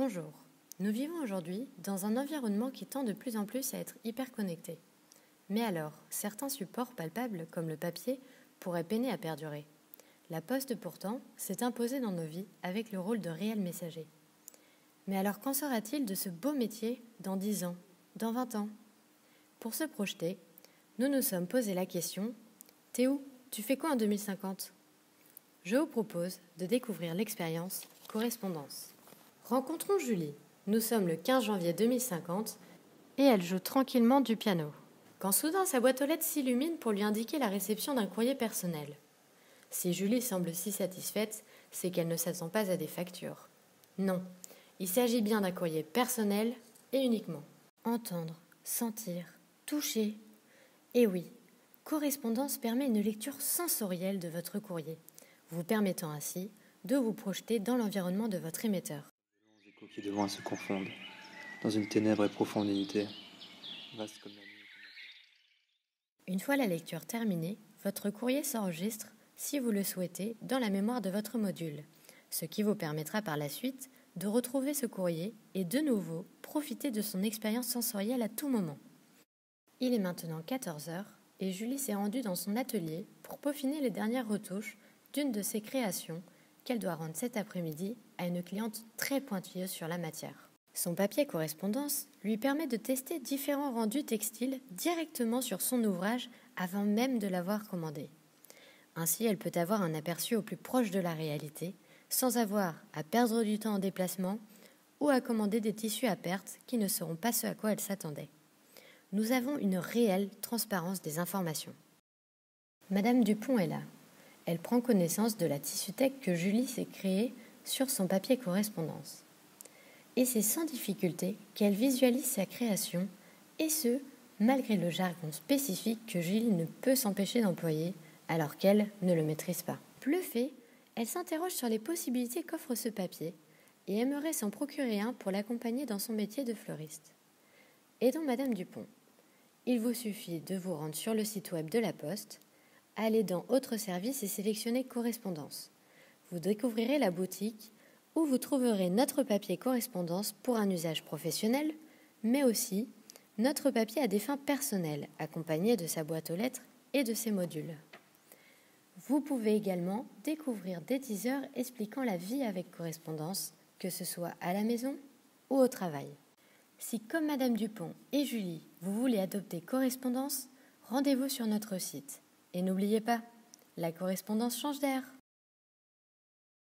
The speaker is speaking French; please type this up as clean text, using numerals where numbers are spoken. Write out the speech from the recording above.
Bonjour, nous vivons aujourd'hui dans un environnement qui tend de plus en plus à être hyper connecté. Mais alors, certains supports palpables, comme le papier, pourraient peiner à perdurer. La poste, pourtant, s'est imposée dans nos vies avec le rôle de réel messager. Mais alors, qu'en sera-t-il de ce beau métier dans 10 ans, dans 20 ans? Pour se projeter, nous nous sommes posé la question « T'es où? Tu fais quoi en 2050 ?» Je vous propose de découvrir l'expérience Correspondance. Rencontrons Julie. Nous sommes le 15 janvier 2050 et elle joue tranquillement du piano. Quand soudain sa boîte aux lettres s'illumine pour lui indiquer la réception d'un courrier personnel. Si Julie semble si satisfaite, c'est qu'elle ne s'attend pas à des factures. Non, il s'agit bien d'un courrier personnel et uniquement. Entendre, sentir, toucher. Et oui, Correspondance permet une lecture sensorielle de votre courrier, vous permettant ainsi de vous projeter dans l'environnement de votre émetteur. Les échos qui de loin se confondent, dans une ténèbre et profonde unité, vaste comme la nuit. Une fois la lecture terminée, votre courrier s'enregistre, si vous le souhaitez, dans la mémoire de votre module, ce qui vous permettra par la suite de retrouver ce courrier et de nouveau profiter de son expérience sensorielle à tout moment. Il est maintenant 14 h et Julie s'est rendue dans son atelier pour peaufiner les dernières retouches d'une de ses créations qu'elle doit rendre cet après-midi à une cliente très pointilleuse sur la matière. Son papier correspondance lui permet de tester différents rendus textiles directement sur son ouvrage avant même de l'avoir commandé. Ainsi, elle peut avoir un aperçu au plus proche de la réalité, sans avoir à perdre du temps en déplacement ou à commander des tissus à perte qui ne seront pas ce à quoi elle s'attendait. Nous avons une réelle transparence des informations. Madame Dupont est là. Elle prend connaissance de la tissutech que Julie s'est créée sur son papier correspondance. Et c'est sans difficulté qu'elle visualise sa création, et ce, malgré le jargon spécifique que Julie ne peut s'empêcher d'employer, alors qu'elle ne le maîtrise pas. Bluffée, elle s'interroge sur les possibilités qu'offre ce papier, et aimerait s'en procurer un pour l'accompagner dans son métier de fleuriste. Aidons Madame Dupont. Il vous suffit de vous rendre sur le site web de la Poste, aller dans Autres services et sélectionner Correspondance. Vous découvrirez la boutique où vous trouverez notre papier correspondance pour un usage professionnel, mais aussi notre papier à des fins personnelles, accompagné de sa boîte aux lettres et de ses modules. Vous pouvez également découvrir des teasers expliquant la vie avec correspondance, que ce soit à la maison ou au travail. Si, comme Madame Dupont et Julie, vous voulez adopter Correspondance, rendez-vous sur notre site. Et n'oubliez pas, la correspondance change d'air.